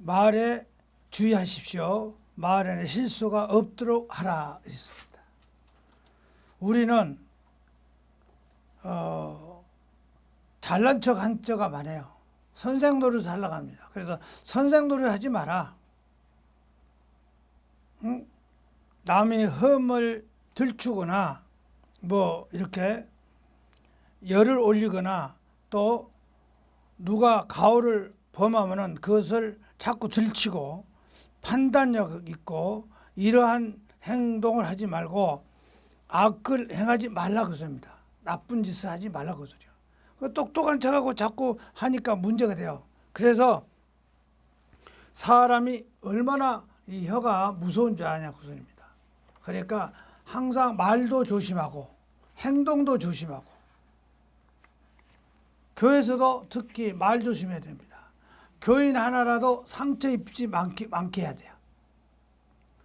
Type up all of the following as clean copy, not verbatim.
말에 주의하십시오. 말에는 실수가 없도록 하라 있습니다. 우리는 잘난 척 한 자가 많아요. 선생 노릇 하려고 합니다. 그래서 선생 노릇 하지 마라. 응? 남의 흠을 들추거나 뭐 이렇게 열을 올리거나 또 누가 가오를 범하면은 그것을 자꾸 들치고 판단력 있고 이러한 행동을 하지 말고 악을 행하지 말라 그소입니다. 나쁜 짓을 하지 말라 그소죠. 똑똑한 척하고 자꾸 하니까 문제가 돼요. 그래서 사람이 얼마나 이 혀가 무서운 줄 아냐 그소입니다. 그러니까 항상 말도 조심하고 행동도 조심하고 교회에서도 특히 말 조심해야 됩니다. 교인 하나라도 상처 입지 않게 해야 돼요.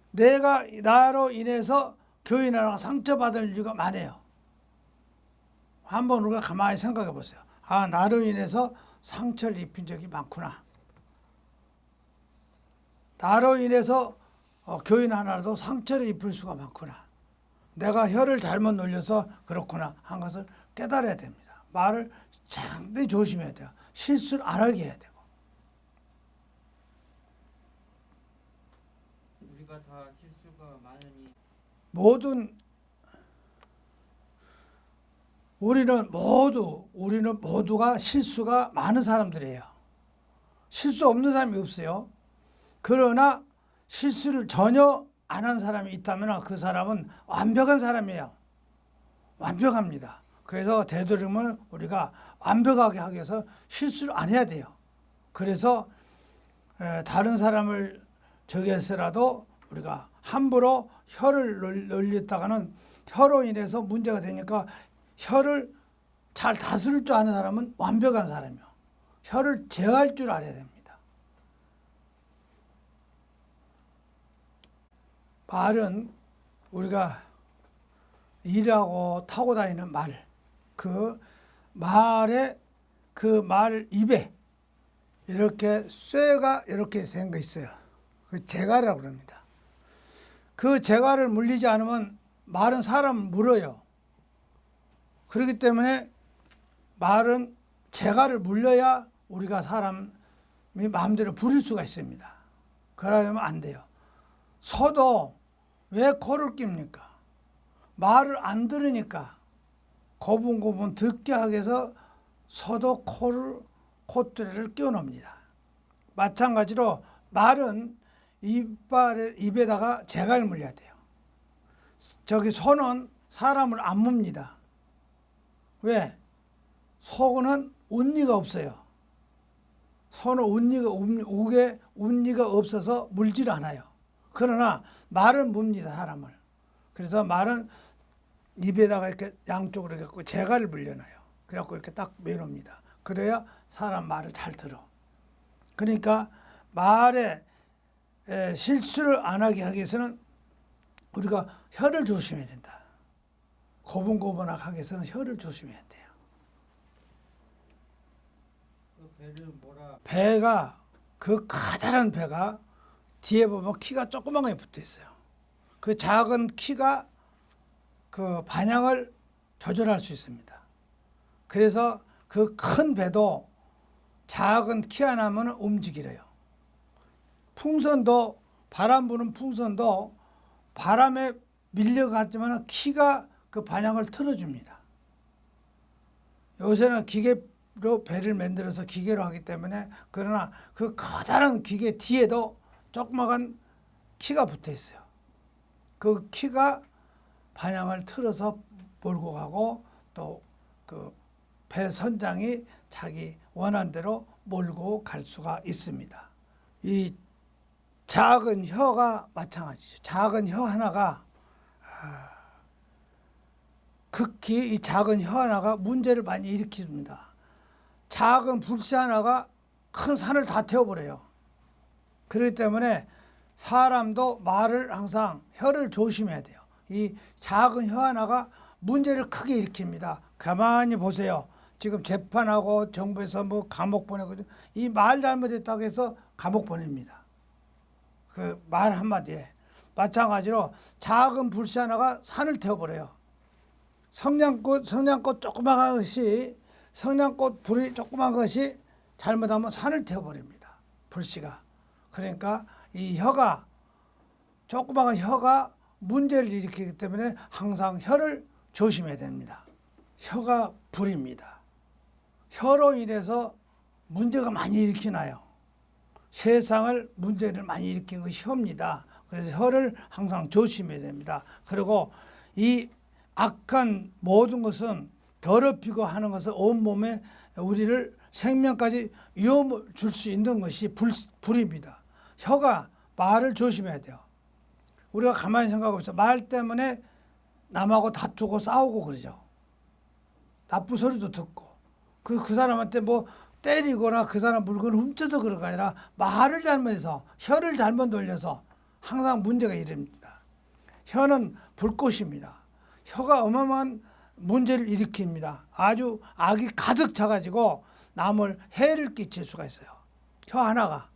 내가 나로 인해서 교인 하나가 상처받을 이유가 많아요. 한번 우리가 가만히 생각해 보세요. 아, 나로 인해서 상처를 입힌 적이 많구나. 나로 인해서 교인 하나라도 상처를 입을 수가 많구나. 내가 혀를 잘못 놀려서 그렇구나 한 것을 깨달아야 됩니다. 말을 상당히 조심해야 돼요. 실수를 안 하게 해야 되고. 우리가 다 실수가 많으니 우리는 모두가 실수가 많은 사람들이에요. 실수 없는 사람이 없어요. 그러나 실수를 전혀 안 한 사람이 있다면 그 사람은 완벽한 사람이에요. 완벽합니다. 그래서 되도록이면 우리가 완벽하게 하기 위해서 실수를 안 해야 돼요. 그래서 다른 사람을 저기해서라도 우리가 함부로 혀를 놀렸다가는 혀로 인해서 문제가 되니까 혀를 잘 다스릴 줄 아는 사람은 완벽한 사람이요. 혀를 제어할 줄 알아야 됩니다. 말은 우리가 일하고 타고 다니는 말, 그 말에 그 말 입에 이렇게 쇠가 이렇게 된 거 있어요. 그 재갈이라고 그럽니다. 그 재갈을 물리지 않으면 말은 사람을 물어요. 그렇기 때문에 말은 재갈을 물려야 우리가 사람이 마음대로 부릴 수가 있습니다. 그러면 안 돼요. 소도 왜 코를 낍니까? 말을 안 들으니까 고분고분 듣게 하기 위해서 소도 콧대를 끼워놓습니다. 마찬가지로 말은 입에다가 재갈을 물려야 돼요. 저기 소는 사람을 안 뭅니다. 왜? 소는 운니가 없어요. 소는 운니가 없어서 물질 않아요. 그러나 말은 뭅니다, 사람을. 그래서 말은 입에다가 이렇게 양쪽으로 이렇게 재갈을 물려놔요. 그래갖고 이렇게 딱 매놓습니다. 그래야 사람 말을 잘 들어. 그러니까 말에 실수를 안 하게 하기 위해서는 우리가 혀를 조심해야 된다. 고분고분하게 하기 위해서는 혀를 조심해야 돼요. 그 배를 뭐라 배가 그 커다란 배가 뒤에 보면 키가 조그맣게 붙어 있어요. 그 작은 키가 그 방향을 조절할 수 있습니다. 그래서 그 큰 배도 작은 키 하나면 움직이래요. 풍선도 바람 부는 풍선도 바람에 밀려갔지만 키가 그 방향을 틀어줍니다. 요새는 기계로 배를 만들어서 기계로 하기 때문에 그러나 그 커다란 기계 뒤에도 조그마한 키가 붙어 있어요. 그 키가 방향을 틀어서 몰고 가고 또 그 배 선장이 자기 원하는 대로 몰고 갈 수가 있습니다. 이 작은 혀가 마찬가지죠. 작은 혀 하나가 극히 이 작은 혀 하나가 문제를 많이 일으킵니다. 작은 불씨 하나가 큰 산을 다 태워버려요. 그렇기 때문에 사람도 말을 항상 혀를 조심해야 돼요. 이 작은 혀 하나가 문제를 크게 일으킵니다. 가만히 보세요. 지금 재판하고 정부에서 뭐 감옥 보내거든. 이 말 잘못했다고 해서 감옥 보냅니다. 그 말 한마디에. 마찬가지로 작은 불씨 하나가 산을 태워버려요. 성냥꽃 조그마한 것이, 성냥꽃 불이 조그마한 것이 잘못하면 산을 태워버립니다. 불씨가. 그러니까 이 혀가, 조그마한 혀가 문제를 일으키기 때문에 항상 혀를 조심해야 됩니다. 혀가 불입니다. 혀로 인해서 문제가 많이 일으키나요? 세상을 문제를 많이 일으키는 것이 혀입니다. 그래서 혀를 항상 조심해야 됩니다. 그리고 이 악한 모든 것은 더럽히고 하는 것은 온몸에 우리를 생명까지 위험을 줄 수 있는 것이 불입니다. 혀가 말을 조심해야 돼요. 우리가 가만히 생각해보세요. 말 때문에 남하고 다투고 싸우고 그러죠. 나쁜 소리도 듣고 그 사람한테 뭐 때리거나 그 사람 물건을 훔쳐서 그런 게 아니라 말을 잘못해서 혀를 잘못 돌려서 항상 문제가 일어납니다. 혀는 불꽃입니다. 혀가 어마어마한 문제를 일으킵니다. 아주 악이 가득 차가지고 남을 해를 끼칠 수가 있어요. 혀 하나가.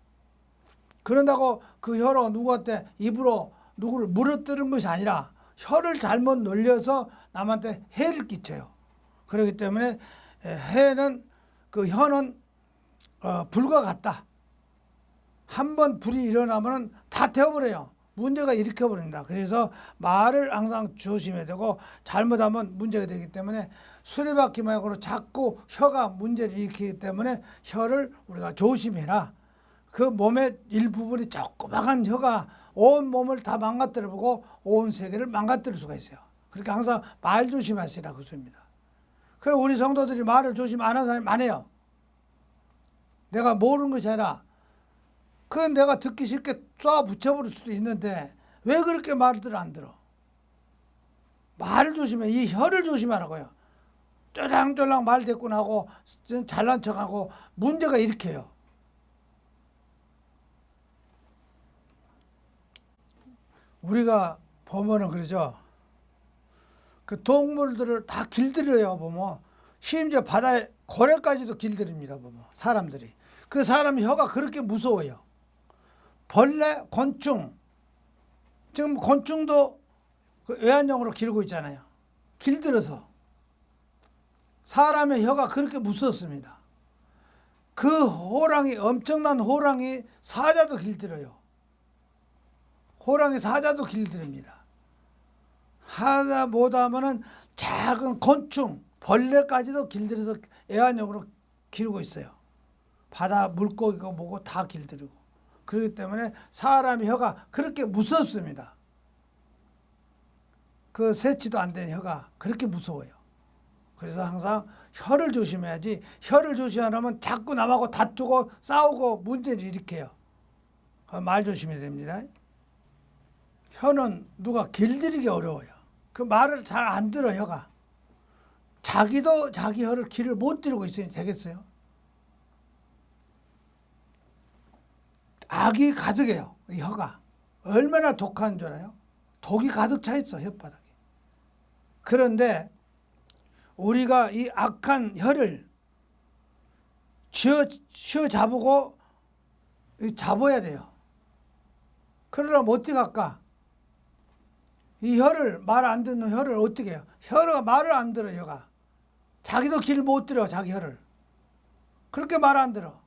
그런다고 그 혀로 누구한테 입으로 누구를 물어뜯는 것이 아니라 혀를 잘못 놀려서 남한테 해를 끼쳐요. 그렇기 때문에 그 혀는 불과 같다. 한번 불이 일어나면 다 태워버려요. 문제가 일으켜버립니다. 그래서 말을 항상 조심해야 되고 잘못하면 문제가 되기 때문에 수레바퀴 마약으로 자꾸 혀가 문제를 일으키기 때문에 혀를 우리가 조심해라. 그 몸의 일부분이 조그마한 혀가 온 몸을 다 망가뜨려보고 온 세계를 망가뜨릴 수가 있어요. 그렇게 항상 말 조심하시라 그 소리입니다. 그래서 우리 성도들이 말을 조심 안 하는 사람이 많아요. 내가 모르는 것이 아니라 그건 내가 듣기 쉽게 쏴 붙여버릴 수도 있는데 왜 그렇게 말들 안 들어? 말을 조심해. 이 혀를 조심하라고요. 쫄랑쫄랑 말 대꾸하고 잘난 척하고 문제가 일으켜요. 우리가 보면은 그러죠. 그 동물들을 다 길들여요 보면 심지어 바다에 고래까지도 길들입니다 보면 사람들이. 그 사람 혀가 그렇게 무서워요. 벌레, 곤충. 지금 곤충도 그 애완용으로 기르고 있잖아요. 길들여서. 사람의 혀가 그렇게 무섭습니다. 그 호랑이, 엄청난 호랑이 사자도 길들여요. 호랑이 사자도 길들입니다. 하다 못하면은 작은 곤충, 벌레까지도 길들여서 애완용으로 기르고 있어요. 바다 물고기고 뭐고 다 길들이고. 그렇기 때문에 사람의 혀가 그렇게 무섭습니다. 그 세치도 안 된 혀가 그렇게 무서워요. 그래서 항상 혀를 조심해야지. 혀를 조심 안 하면 자꾸 남하고 다투고 싸우고 문제를 일으켜요. 말 조심해야 됩니다. 혀는 누가 길들이기 어려워요. 그 말을 잘 안 들어 혀가. 자기도 자기 혀를 길을 못 들이고 있으니 되겠어요? 악이 가득해요. 이 혀가. 얼마나 독한 줄 알아요? 독이 가득 차 있어 혓바닥에. 그런데 우리가 이 악한 혀를 쥐어 잡고 잡아야 돼요. 그러려면 어떻게 할까? 이 혀를, 말 안 듣는 혀를 어떻게 해요? 혀가 말을 안 들어 혀가. 자기도 길 못 들어 자기 혀를. 그렇게 말 안 들어.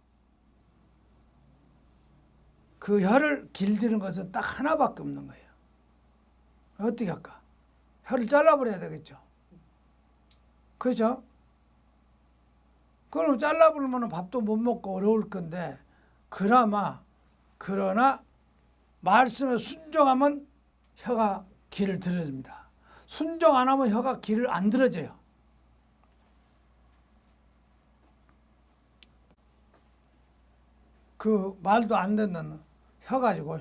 그 혀를 길들이는 것은 딱 하나밖에 없는 거예요. 어떻게 할까? 혀를 잘라버려야 되겠죠. 그렇죠? 그럼 잘라버리면 밥도 못 먹고 어려울 건데 그러나 말씀에 순종하면 혀가 길을 들어줍니다. 순종 안 하면 혀가 길을 안 들어줘요. 그 말도 안 듣는 혀 가지고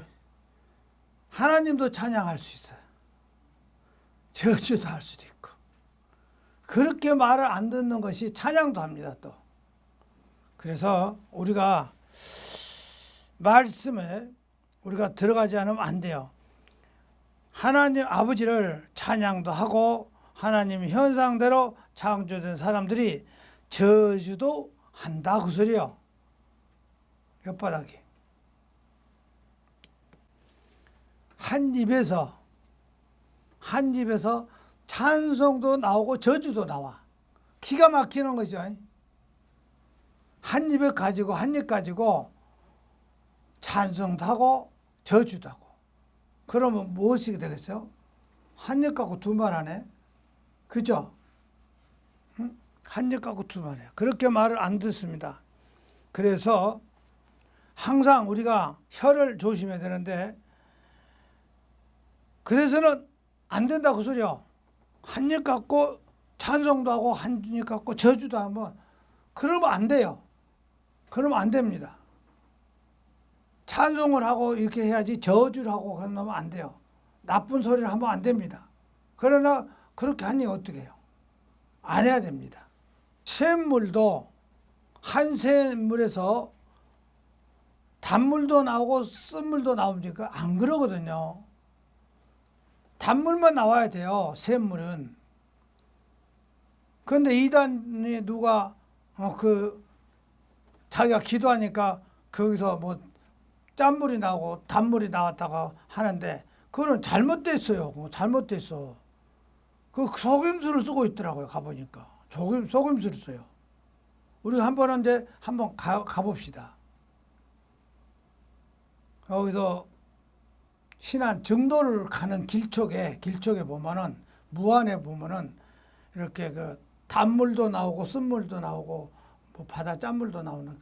하나님도 찬양할 수 있어요. 저주도 할 수도 있고. 그렇게 말을 안 듣는 것이 찬양도 합니다 또. 그래서 우리가 말씀에 우리가 들어가지 않으면 안 돼요. 하나님 아버지를 찬양도 하고 하나님 현상대로 창조된 사람들이 저주도 한다 그 소리요. 혓바닥이. 한 입에서 찬송도 나오고 저주도 나와. 기가 막히는 거죠. 한 입 가지고 찬송도 하고 저주도 하고. 그러면 무엇이 되겠어요? 한 입 갖고 두 말 하네. 그죠? 응? 한 입 갖고 두 말 해. 그렇게 말을 안 듣습니다. 그래서 항상 우리가 혀를 조심해야 되는데, 그래서는 안 된다 그 소리요. 한 입 갖고 찬송도 하고 한 입 갖고 저주도 하면 그러면 안 돼요. 그러면 안 됩니다. 찬송을 하고 이렇게 해야지 저주를 하고 그러면 안 돼요. 나쁜 소리를 하면 안 됩니다. 그러나 그렇게 하니 어떻게 해요? 안 해야 됩니다. 샘물도 한 샘물에서 단물도 나오고 쓴물도 나옵니까? 안 그러거든요. 단물만 나와야 돼요. 샘물은. 그런데 이단에 누가 자기가 기도하니까 거기서 뭐 짠물이 나오고 단물이 나왔다가 하는데 그거는 잘못됐어요. 잘못됐어. 그 속임수를 쓰고 있더라고요. 가보니까 속임수를 써요. 우리가 한번 가봅시다. 거기서 신안 정도를 가는 길쪽에 보면은 무안에 보면은 이렇게 그 단물도 나오고 쓴물도 나오고 뭐 바다 짠물도 나오는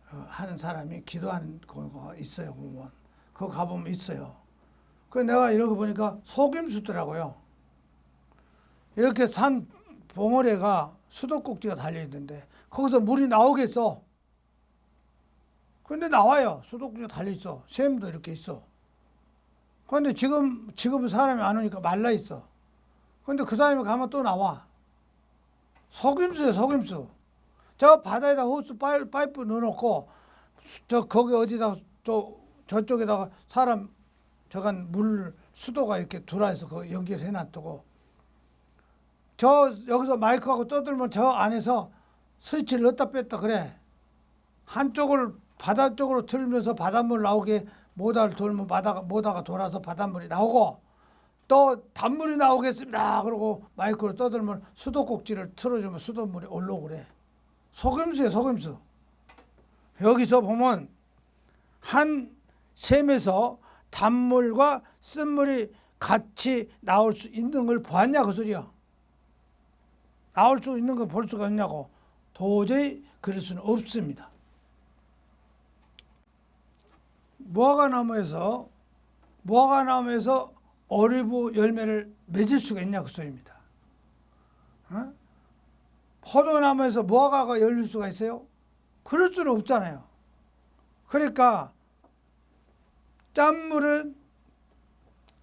하는 사람이 기도하는 거 있어요. 보면 그거 가보면 있어요. 그 내가 이런 거 보니까 속임수더라고요. 이렇게 산 봉우리가 수도꼭지가 달려 있는데 거기서 물이 나오겠어. 근데 나와요. 수도꼭지가 달려 있어. 샘도 이렇게 있어. 그런데 지금은 사람이 안 오니까 말라 있어. 그런데 그 사람이 가면 또 나와. 속임수예요, 속임수. 저 바다에다 호스 파이프 넣어놓고 거기 어디다 저쪽에다가 사람 저간 물 수도가 이렇게 들어와서 그 연결해 놔두고 여기서 마이크하고 떠들면 저 안에서 스위치를 넣었다 뺐다 그래. 한쪽을 바다 쪽으로 틀면서 바닷물 나오게 모다를 돌면 모다가 돌아서 바닷물이 나오고 또 단물이 나오겠습니다. 그러고 마이크로 떠들면 수도꼭지를 틀어주면 수돗물이 올라오고 그래. 속임수예요, 속임수. 여기서 보면 한 샘에서 단물과 쓴물이 같이 나올 수 있는 걸 보았냐 그 소리야. 나올 수 있는 걸 볼 수가 있냐고. 도저히 그럴 수는 없습니다. 무화과나무에서 오리브 열매를 맺을 수가 있냐 그 소리입니다. 포도나무에서 무화과가 열릴 수가 있어요? 그럴 수는 없잖아요. 그러니까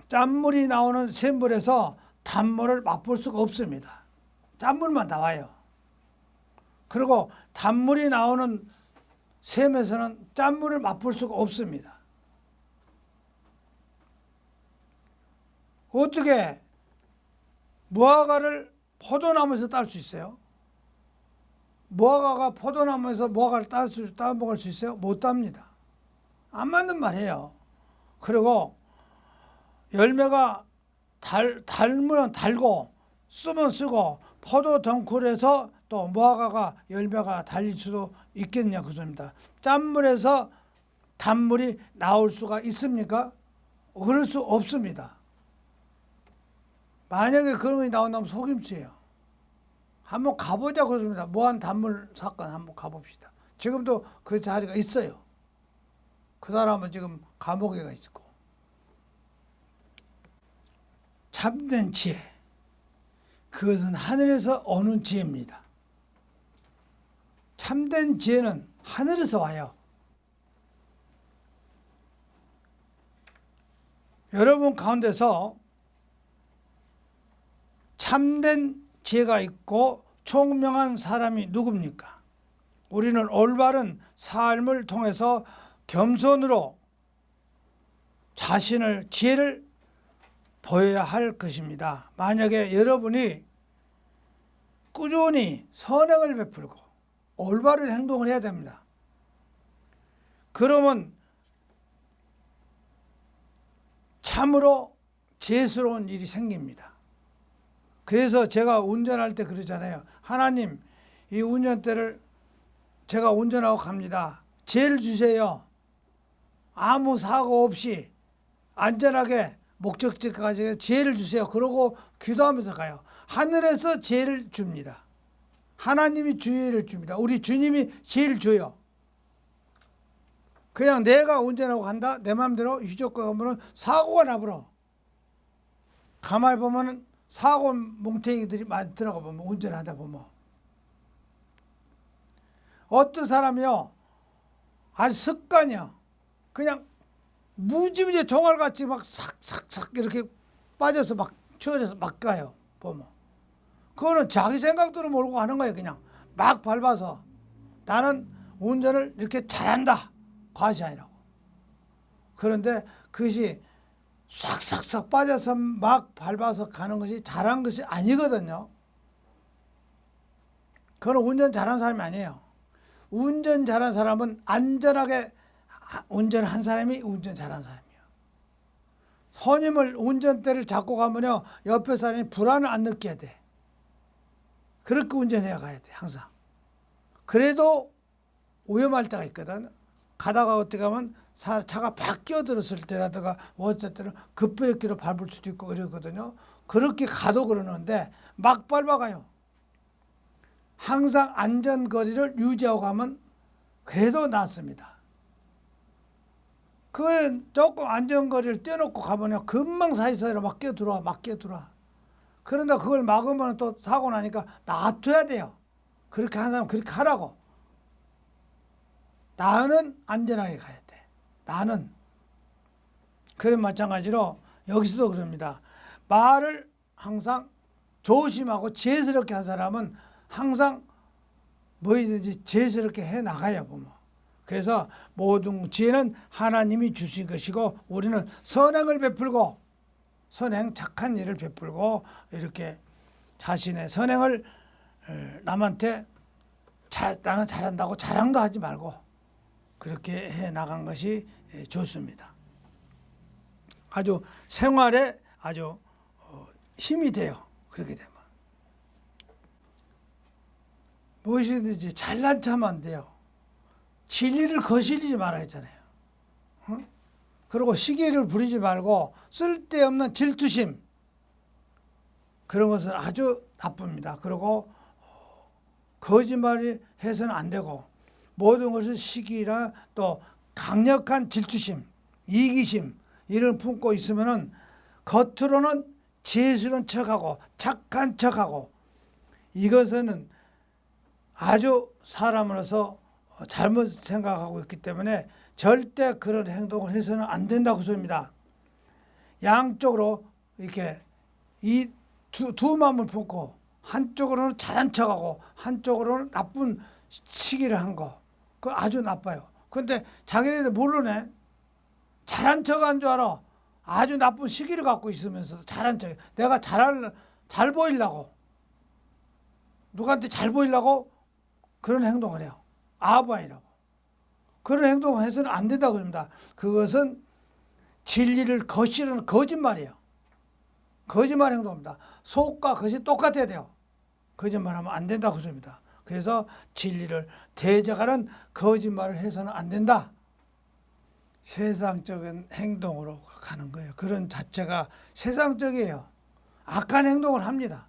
짠물이 나오는 샘물에서 단물을 맛볼 수가 없습니다. 짠물만 나와요. 그리고 단물이 나오는 샘에서는 짠물을 맛볼 수가 없습니다. 어떻게 무화과를 포도나무에서 딸 수 있어요? 무화과가 포도나무에서 무화과를 따먹을 수 있어요? 못 땁니다. 안 맞는 말이에요. 그리고 열매가 달면 달고 쓰면 쓰고 포도 덩쿨에서 또 무화과가 열매가 달릴 수도 있겠냐 그 소리입니다. 짠물에서 단물이 나올 수가 있습니까? 그럴 수 없습니다. 만약에 그런 게 나온다면 속임수예요. 한번 가보자 그렇습니다. 무한 단물 사건 한번 가봅시다. 지금도 그 자리가 있어요. 그 사람은 지금 감옥에 가 있고. 참된 지혜. 그것은 하늘에서 오는 지혜입니다. 참된 지혜는 하늘에서 와요. 여러분 가운데서 참된 지혜가 있고 총명한 사람이 누굽니까? 우리는 올바른 삶을 통해서 겸손으로 자신을 지혜를 보여야 할 것입니다. 만약에 여러분이 꾸준히 선행을 베풀고 올바른 행동을 해야 됩니다. 그러면 참으로 죄스러운 일이 생깁니다. 그래서 제가 운전할 때 그러잖아요. 하나님, 이 운전대를 제가 운전하고 갑니다. 죄를 주세요. 아무 사고 없이 안전하게 목적지까지 죄를 주세요. 그러고 기도하면서 가요. 하늘에서 죄를 줍니다. 하나님이 죄를 줍니다. 우리 주님이 죄를 줘요. 그냥 내가 운전하고 간다. 내 마음대로 휘젓고 가면 사고가 나버려. 가만히 보면 사고 뭉탱이들이 많더라고 보면 운전하다 보면. 어떤 사람이요. 아주 습관이야. 그냥 무지무지 종알같이 막 삭삭삭 이렇게 빠져서 막 추월해서 막 가요. 보면. 그거는 자기 생각대로 몰고 가는 거예요. 그냥 막 밟아서. 나는 운전을 이렇게 잘한다. 과시 아니라고. 그런데 그것이 싹싹싹 빠져서 막 밟아서 가는 것이 잘한 것이 아니거든요. 그건 운전 잘한 사람이 아니에요. 운전 잘한 사람은 안전하게 운전한 사람이 운전 잘한 사람이에요. 손님을 운전대를 잡고 가면요, 옆에 사람이 불안을 안 느껴야 돼. 그렇게 운전해 가야 돼, 항상. 그래도 위험할 때가 있거든. 가다가 어떻게 가면 차가 팍 끼어들었을 때라든가 어쩔 때는 급브레이크로 밟을 수도 있고 그러거든요. 그렇게 가도 그러는데 막 밟아가요. 항상 안전거리를 유지하고 가면 그래도 낫습니다. 그 조금 안전거리를 떼놓고 가면요, 금방 사이사이로 막 끼어들어와. 그런데 그걸 막으면 또 사고 나니까 놔둬야 돼요. 그렇게 하는 사람은 그렇게 하라고. 나는 안전하게 가야 돼. 나는. 그런 마찬가지로 여기서도 그럽니다. 말을 항상 조심하고 지혜스럽게 한 사람은 항상 뭐든지 지혜스럽게 해 나가야 보면. 그래서 모든 지혜는 하나님이 주신 것이고 우리는 선행을 베풀고 선행 착한 일을 베풀고 이렇게 자신의 선행을 남한테 나는 잘한다고 자랑도 하지 말고 그렇게 해 나간 것이 좋습니다. 아주 생활에 아주 힘이 돼요. 그렇게 되면. 무엇이든지 잘난 척하면 안 돼요. 진리를 거스르지 말아야 했잖아요. 그리고 시기를 부리지 말고 쓸데없는 질투심, 그런 것은 아주 나쁩니다. 그리고 거짓말이 해서는 안 되고 모든 것을 시기나 또 강력한 질투심, 이기심 이를 품고 있으면은 겉으로는 지혜스러운 척하고 착한 척하고 이것은 아주 사람으로서 잘못 생각하고 있기 때문에 절대 그런 행동을 해서는 안 된다고 소입니다. 양쪽으로 이렇게 이 두 마음을 품고 한쪽으로는 잘한 척하고 한쪽으로는 나쁜 시기를 한 거, 그거 아주 나빠요. 그런데 자기네들 모르네. 잘한 척한 줄 알아. 아주 나쁜 시기를 갖고 있으면서 잘한 척. 내가 잘 보이려고, 누구한테 잘 보이려고 그런 행동을 해요. 아부아이라고. 그런 행동을 해서는 안 된다고 합니다. 그것은 진리를 거스르는 거짓말이에요. 거짓말 행동입니다. 속과 것이 똑같아야 돼요. 거짓말하면 안 된다고 합니다. 그래서 진리를 대적하는 거짓말을 해서는 안 된다. 세상적인 행동으로 가는 거예요. 그런 자체가 세상적이에요. 악한 행동을 합니다.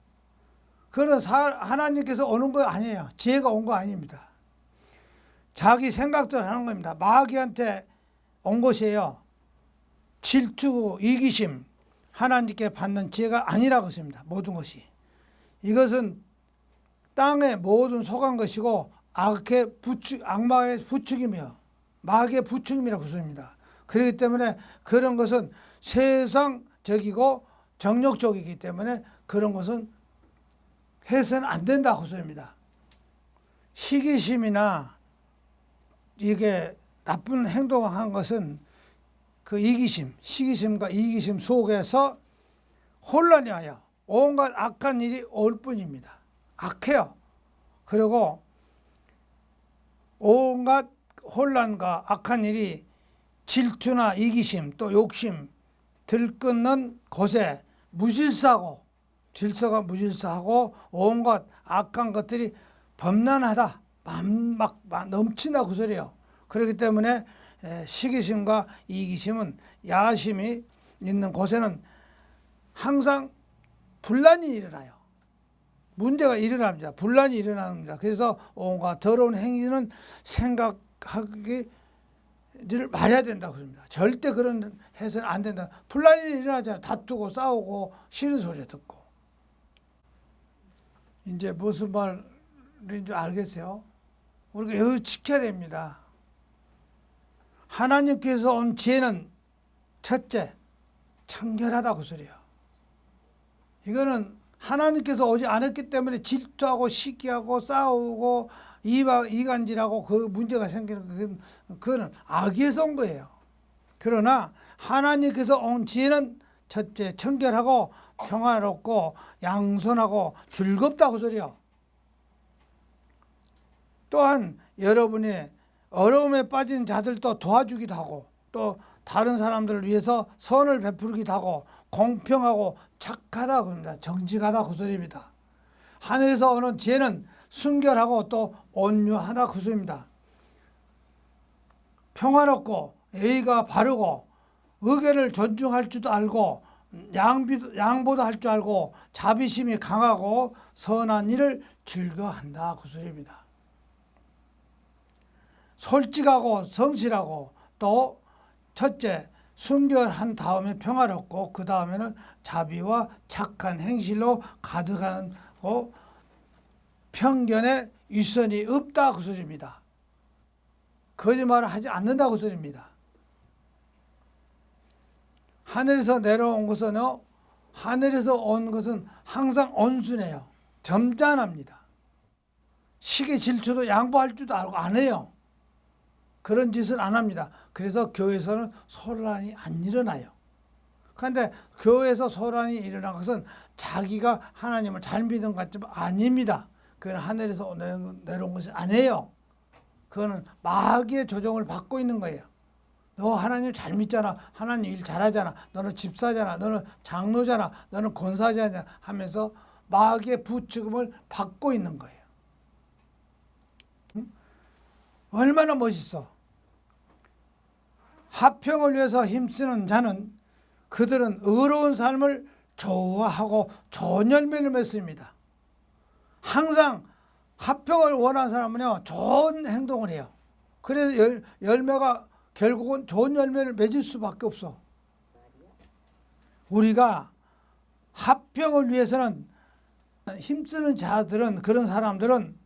그런 하나님께서 오는 거 아니에요. 지혜가 온 거 아닙니다. 자기 생각대로 하는 겁니다. 마귀한테 온 것이에요. 질투, 이기심, 하나님께 받는 지혜가 아니라고 했습니다. 모든 것이. 이것은 땅에 모든 속한 것이고 악마의 부추기며 마귀의 부추김이라고 했습니다. 그렇기 때문에 그런 것은 세상적이고 정욕적이기 때문에 그런 것은 해서는 안 된다고 했습니다. 시기심이나 이게 나쁜 행동을 한 것은 그 이기심, 시기심과 이기심 속에서 혼란이 와요. 온갖 악한 일이 올 뿐입니다. 악해요. 그리고 온갖 혼란과 악한 일이 질투나 이기심 또 욕심 들끓는 곳에 무질서하고 질서가 무질서하고 온갖 악한 것들이 범람하다 막 넘친다 그 소리예요. 그렇기 때문에 시기심과 이기심은 야심이 있는 곳에는 항상 분란이 일어나요. 문제가 일어납니다. 분란이 일어납니다. 그래서 온갖 더러운 행위는 생각하기를 말해야 된다고 합니다. 절대 그런 해서는 안 된다. 분란이 일어나잖아요. 다투고 싸우고 싫은 소리 듣고. 이제 무슨 말인 줄 알겠어요? 우리가 여기 지켜야 됩니다. 하나님께서 온 지혜는 첫째, 청결하다 그 소리야. 이거는 하나님께서 오지 않았기 때문에 질투하고 시기하고 싸우고 이간질하고 그 문제가 생기는 그거는 악에서 온 거예요. 그러나 하나님께서 온 지혜는 첫째, 청결하고 평화롭고 양손하고 즐겁다 그 소리야. 또한 여러분이 어려움에 빠진 자들도 도와주기도 하고 또 다른 사람들을 위해서 선을 베풀기도 하고 공평하고 착하다 그럽니다. 정직하다 그 소리입니다. 하늘에서 오는 지혜는 순결하고 또 온유하다 그 소리입니다. 평화롭고 예의가 바르고 의견을 존중할 줄도 알고 양보도 할 줄 알고 자비심이 강하고 선한 일을 즐거워한다 그 소리입니다. 솔직하고 성실하고 또 첫째 순결한 다음에 평화롭고 그 다음에는 자비와 착한 행실로 가득하고 편견에 위선이 없다 그 소리입니다. 거짓말을 하지 않는다 그 소리입니다. 하늘에서 내려온 것은요, 하늘에서 온 것은 항상 온순해요. 점잖합니다. 시기 질투도 양보할 줄도 알고 안 해요. 그런 짓을 안 합니다. 그래서 교회에서는 소란이 안 일어나요. 그런데 교회에서 소란이 일어난 것은 자기가 하나님을 잘 믿은 것 같지만 아닙니다. 그건 하늘에서 내려온 것이 아니에요. 그거는 마귀의 조종을 받고 있는 거예요. 너 하나님 잘 믿잖아. 하나님 일 잘하잖아. 너는 집사잖아. 너는 장로잖아. 너는 권사잖아. 하면서 마귀의 부추김을 받고 있는 거예요. 얼마나 멋있어. 화평을 위해서 힘쓰는 자는 그들은 의로운 삶을 좋아하고 좋은 열매를 맺습니다. 항상 화평을 원하는 사람은요, 좋은 행동을 해요. 그래서 열매가 결국은 좋은 열매를 맺을 수밖에 없어. 우리가 화평을 위해서는 힘쓰는 자들은, 그런 사람들은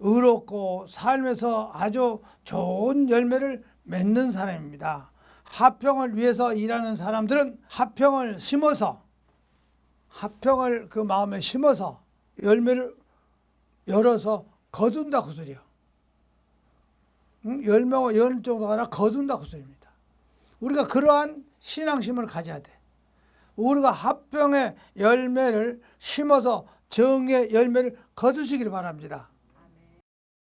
의롭고 삶에서 아주 좋은 열매를 맺는 사람입니다. 화평을 위해서 일하는 사람들은 화평을 심어서, 화평을 그 마음에 심어서 열매를 열어서 거둔다 그 소리야. 열매가 여는 정도가 아니라 거둔다 그 소리입니다. 우리가 그러한 신앙심을 가져야 돼. 우리가 화평의 열매를 심어서 정의 열매를 거두시길 바랍니다.